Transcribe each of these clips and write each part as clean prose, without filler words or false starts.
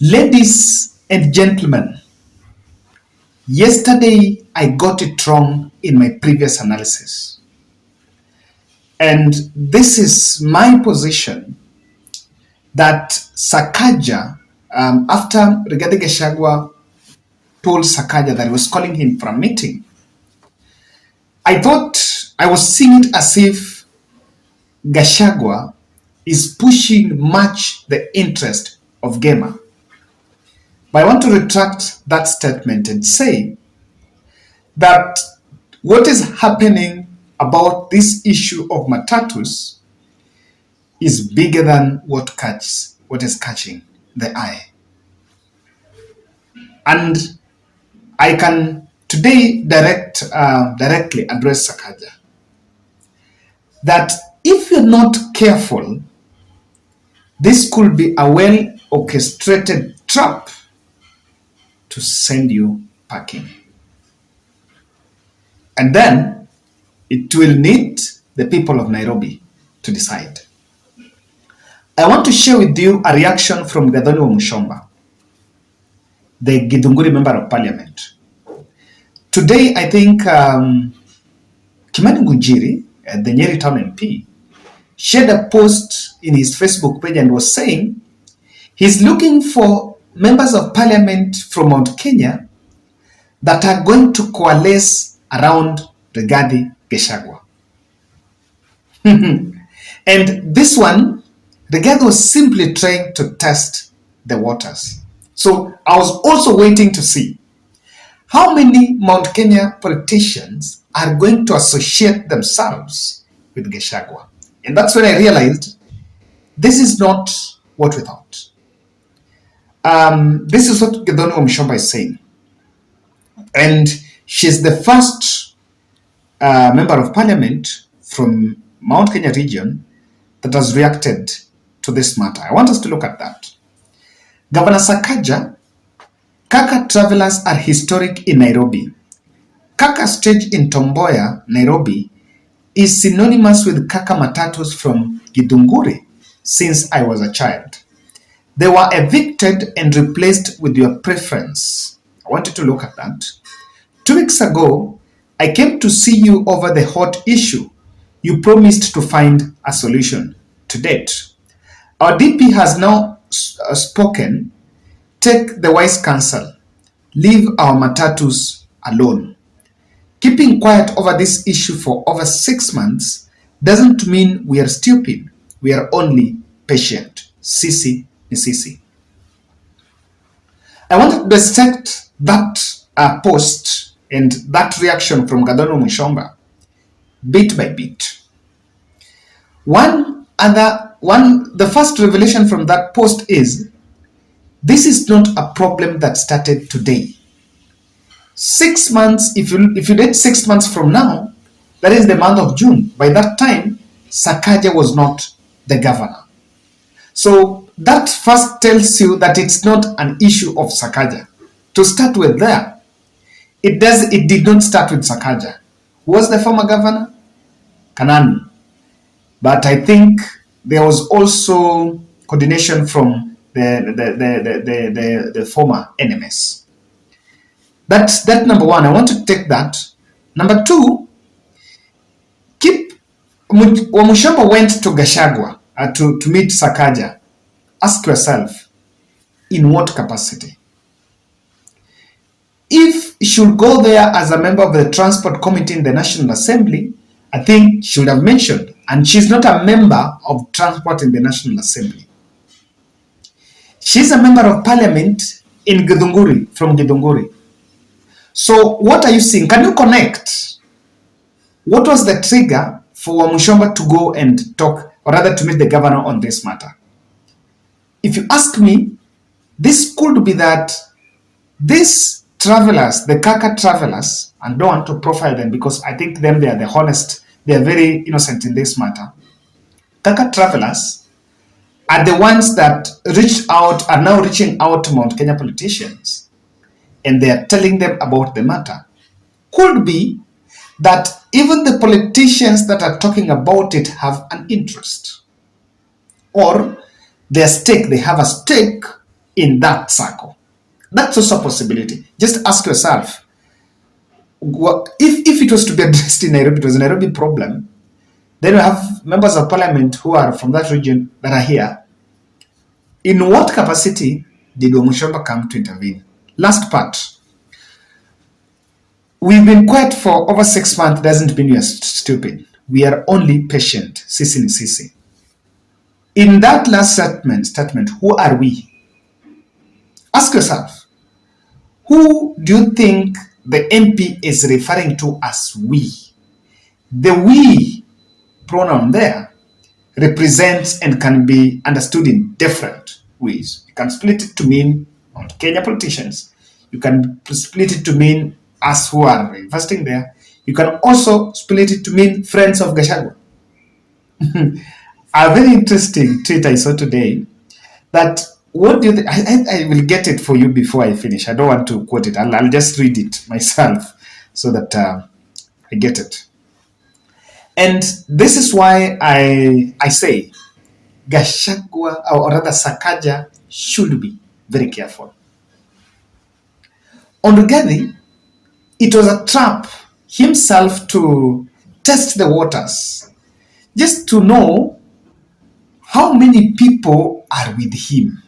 Ladies and gentlemen, yesterday I got it wrong in my previous analysis. And this is my position that Sakaja, after Rigathi Gachagua told Sakaja that he was calling him for a meeting, I thought I was seeing it as if Gachagua is pushing much the interest of Gema. But I want to retract that statement and say that what is happening about this issue of matatus is bigger than what is catching the eye. And I can today directly address Sakaja that if you're not careful, this could be a well-orchestrated trap to send you packing. And then it will need the people of Nairobi to decide. I want to share with you a reaction from Gathoni Wamuchomba, the Githunguri Member of Parliament. Today, I think Kimani Ngunjiri, the Nyeri Town MP, shared a post in his Facebook page and was saying he's looking for members of Parliament from Mount Kenya that are going to coalesce around Rigathi Gachagua. And this one, Rigathi was simply trying to test the waters. So I was also waiting to see how many Mount Kenya politicians are going to associate themselves with Gachagua. And that's when I realized this is not what we thought. This is what Gathoni Wamuchomba is saying. And she's the first member of parliament from Mount Kenya region that has reacted to this matter. I want us to look at that. Governor Sakaja, Kaka travelers are historic in Nairobi. Kaka stage in Tomboya, Nairobi, is synonymous with Kaka matatus from Githunguri since I was a child. They were evicted and replaced with your preference. I want you to look at that. 2 weeks ago, I came to see you over the hot issue. You promised to find a solution. To date, our DP has now spoken. Take the wise counsel. Leave our matatus alone. Keeping quiet over this issue for over 6 months doesn't mean we are stupid. We are only patient. Sisi ni sisi. I want to dissect that post and that reaction from Gathoni Wamuchomba bit by bit. The first revelation from that post is this is not a problem that started today. 6 months, if you did 6 months from now, that is the month of June. By that time, Sakaja was not the governor. So that first tells you that it's not an issue of Sakaja. To start with there, it did not start with Sakaja. Who was the former governor? Kanani. But I think there was also coordination from the former NMS. That's number one. I want to take that. Number two, Wamuchomba went to Gachagua to meet Sakaja. Ask yourself, in what capacity? If she should go there as a member of the Transport Committee in the National Assembly, I think she would have mentioned, and she's not a member of Transport in the National Assembly. She's a member of Parliament in Githunguri, from Githunguri. So what are you seeing? Can you connect? What was the trigger for Wamuchomba to go and talk, or rather to meet the governor on this matter? If you ask me, this could be that these travelers, the Kaka travelers, and don't want to profile them because I think they are the honest, they are very innocent in this matter. Kaka travelers are the ones that are now reaching out to Mount Kenya politicians, and they are telling them about the matter. Could be that even the politicians that are talking about it have an interest, or they have a stake in that circle. That's also a possibility. Just ask yourself, if it was to be addressed in Nairobi, it was a Nairobi problem, then we have members of parliament who are from that region that are here. In what capacity did Wamuchomba come to intervene? Last part. We've been quiet for over 6 months, doesn't mean we are stupid. We are only patient. Sisi ni sisi. In that last statement, who are we? Ask yourself, who do you think the MP is referring to as we? The we pronoun there represents and can be understood in different ways. You can split it to mean Kenya politicians. You can split it to mean us who are investing there. You can also split it to mean friends of Gachagua. A very interesting tweet I saw today that, what do you think? I will get it for you before I finish. I don't want to quote it. I'll just read it myself so that I get it. And this is why I say Gachagua, or rather Sakaja, should be very careful. On Rigathi, it was a trap himself to test the waters, just to know how many people are with him,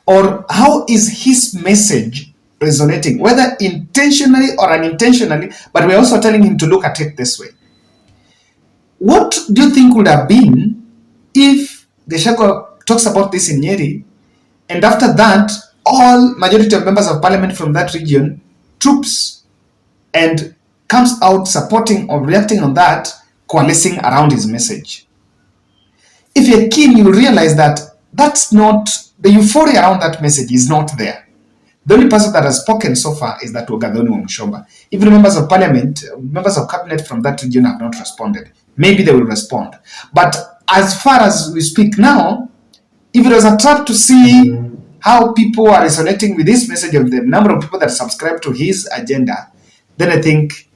or how is his message resonating, whether intentionally or unintentionally, but we're also telling him to look at it this way. What do you think would have been if Gachagua talks about this in Nyeri, and after that, all majority of members of parliament from that region, troops, and comes out supporting or reacting on that, coalescing around his message? If you're keen, you'll realize that that's not, the euphoria around that message is not there. The only person that has spoken so far is that Gathoni Wamuchomba. Even members of parliament, members of cabinet from that region have not responded. Maybe they will respond. But as far as we speak now, if it was a trap to see how people are resonating with this message of the number of people that subscribe to his agenda, then I think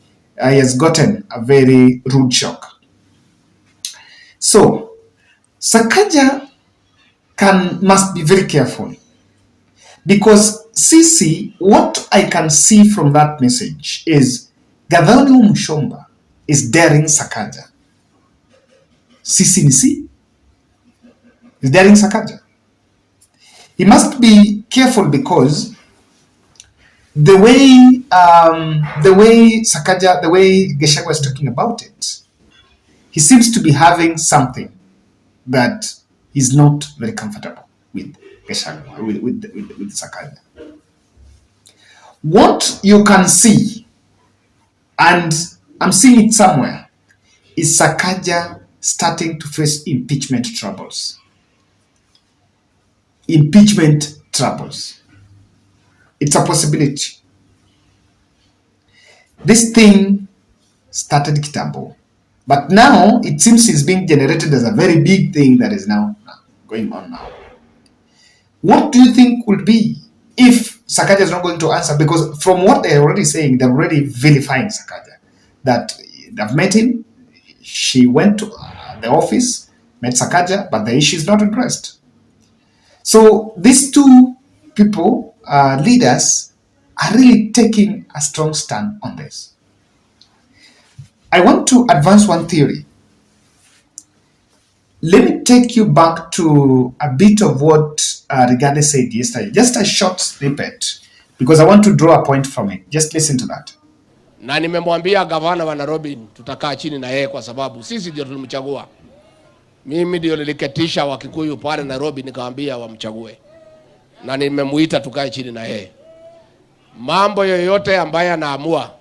he has gotten a very rude shock. So, Sakaja must be very careful, because Sisi, what I can see from that message is Gathoni Wamuchomba is daring Sakaja. Sisi Nisi is daring Sakaja. He must be careful, because the way Sakaja, the way Gachagua is talking about it, he seems to be having something that he's not very comfortable with Gachagua, with Sakaja. What you can see, and I'm seeing it somewhere, is Sakaja starting to face impeachment troubles. Impeachment troubles. It's a possibility. This thing started kitambo, but now it seems it's being generated as a very big thing that is now going on now. What do you think would be if Sakaja is not going to answer? Because from what they're already saying, they're already vilifying Sakaja. That they've met him, she went to the office, met Sakaja, but the issue is not addressed. So these two people, leaders, are really taking a strong stand on this. I want to advance one theory. Let me take you back to a bit of what Rigathi said yesterday, just a short snippet, because I want to draw a point from it. Just listen to that. Na nimemwambia gavana wa Nairobi tutakaa chini na yeye kwa sababu sisi ndio tulimchagua. Mimi ndio niliketisha Wakikuyu pale Nairobi nikamwambia wamchague. Na nimemuita tukae chini na yeye. Mambo yoyote ambaye anaamua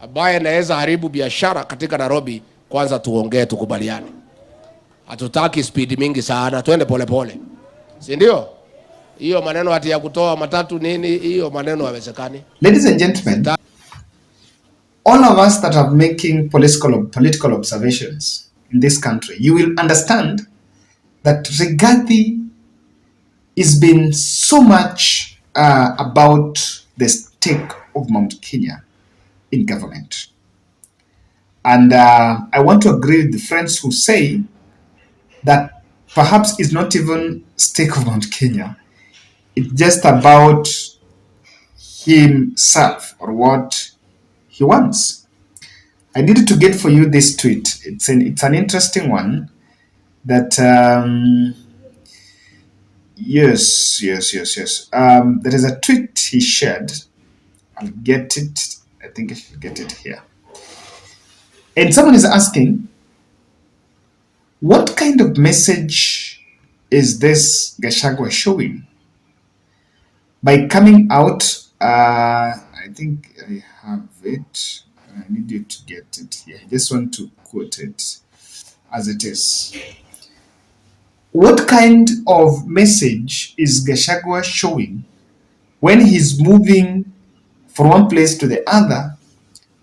ambaye anaweza haribu biashara katika Nairobi, kwanza tuongee tukubaliane. Hatutaki speed mingi sana, twende pole pole. Si ndio? Hiyo maneno ati ya kutoa matatu nini, hiyo maneno haiwezekani. Ladies and gentlemen, all of us that are making political observations in this country, you will understand that Rigathi is been so much about the stake of Mount Kenya in government. And I want to agree with the friends who say that perhaps it's not even stake of Mount Kenya. It's just about himself or what he wants. I needed to get for you this tweet. It's an interesting one that yes. There is a tweet he shared. I'll get it. I think I should get it here. And someone is asking, what kind of message is this Gachagua showing by coming out? I think I have it. I need you to get it here. I just want to quote it as it is. What kind of message is Gachagua showing when he's moving from one place to the other,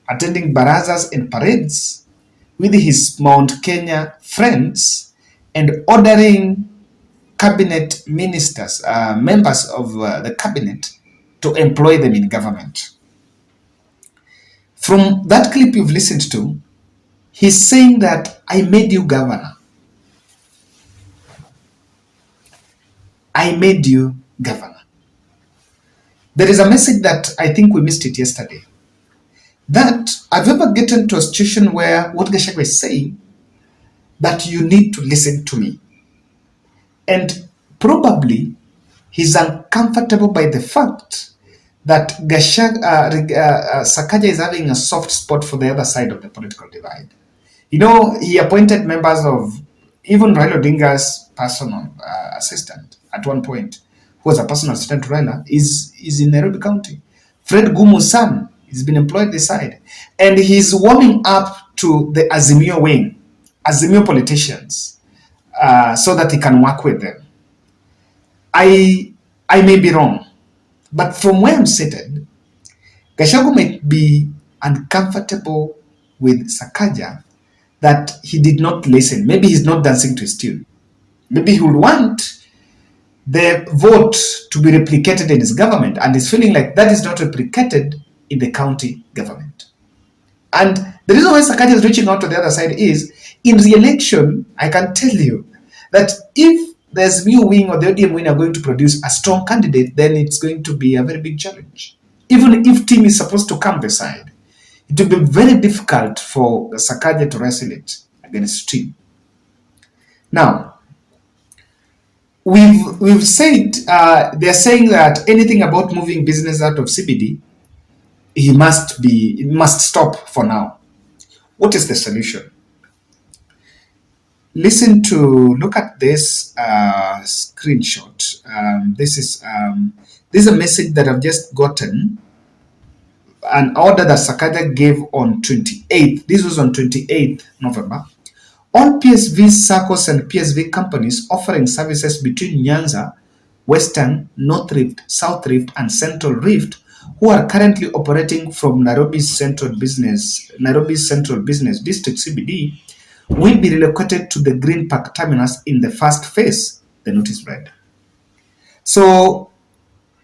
attending barazas and parades with his Mount Kenya friends, and ordering cabinet ministers, members of the cabinet, to employ them in government? From that clip you've listened to, he's saying that I made you governor. I made you governor. There is a message that I think we missed it yesterday. That I've ever gotten to a situation where what Gachagua is saying, that you need to listen to me. And probably he's uncomfortable by the fact that Sakaja is having a soft spot for the other side of the political divide. You know, he appointed members of even Raila Odinga's personal assistant at one point, who was a personal assistant to Raila, is in Nairobi County. Fred Gumu's son has been employed this side. And he's warming up to the Azimio wing, Azimio politicians, so that he can work with them. I may be wrong, but from where I'm seated, Gachagua might be uncomfortable with Sakaja that he did not listen. Maybe he's not dancing to his tune. Maybe he would want the vote to be replicated in his government, and he's feeling like that is not replicated in the county government. And the reason why Sakaja is reaching out to the other side is, in re-election, I can tell you that if the SMU wing or the ODM wing are going to produce a strong candidate, then it's going to be a very big challenge. Even if team is supposed to come beside, it will be very difficult for Sakaja to wrestle it against team. Now, we've said, they're saying that anything about moving business out of CBD, it must stop for now. What is the solution? Look at this screenshot. This is a message that I've just gotten. An order that Sakaja gave on 28th. This was on 28th November. All PSV circles and PSV companies offering services between Nyanza, Western, North Rift, South Rift, and Central Rift, who are currently operating from Nairobi's Central Business District (CBD), will be relocated to the Green Park terminus in the first phase, the notice read. So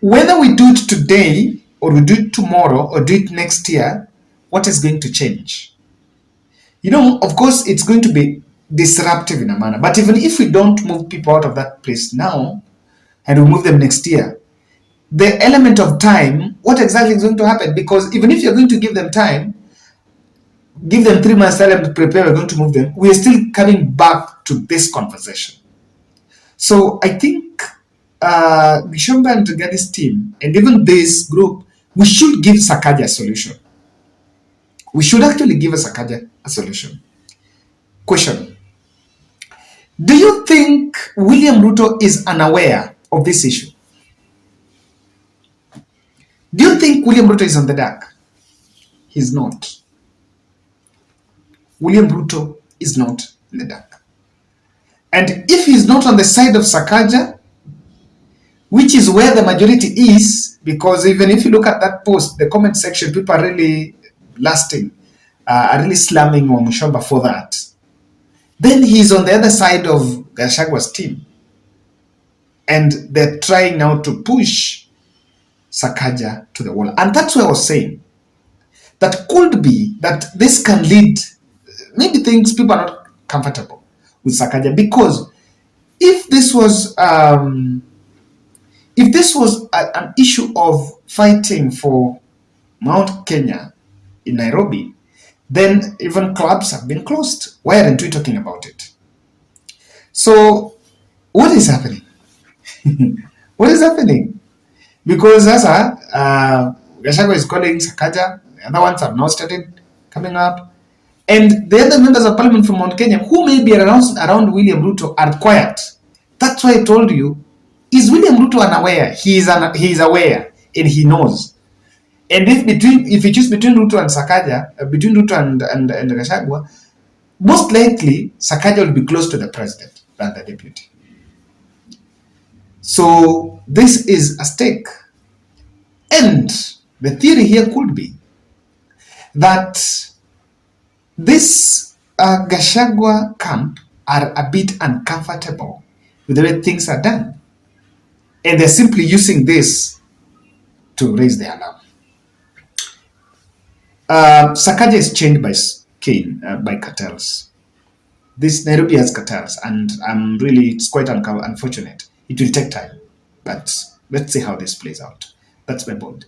whether we do it today or we do it tomorrow or do it next year, what is going to change? You know, of course, it's going to be disruptive in a manner. But even if we don't move people out of that place now and we move them next year, the element of time, what exactly is going to happen? Because even if you're going to give them time, give them 3 months time to prepare, we're going to move them, we are still coming back to this conversation. So I think Wamuchomba and Gadi's team, and even this group, we should give Sakaja a solution. We should actually give Sakaja a solution. Question: do you think William Ruto is unaware of this issue? Do you think William Ruto is on the dark? He's not. William Ruto is not in the dark. And if he's not on the side of Sakaja, which is where the majority is, because even if you look at that post, the comment section, people are really are really slamming Wamuchomba for that. Then he's on the other side of Gachagua's team. And they're trying now to push Sakaja to the wall. And that's what I was saying. That could be that this can lead, maybe things people are not comfortable with Sakaja, because if this was If this was an issue of fighting for Mount Kenya in Nairobi, then even clubs have been closed. Why aren't we talking about it? So, what is happening? What is happening? Because Gachagua is calling Sakaja, the other ones have now started coming up. And the other members of parliament from Mount Kenya, who may be around William Ruto, are quiet. That's why I told you, is William Ruto unaware? He is aware and he knows. And if you choose between Ruto and Sakaja, between Ruto and Gachagua, most likely Sakaja will be close to the president than the deputy. So this is a stake. And the theory here could be that this Gachagua camp are a bit uncomfortable with the way things are done. And they're simply using this to raise the alarm. Sakaja is chained by cartels. This Nairobi has cartels, and it's quite unfortunate. It will take time, but let's see how this plays out. That's my point.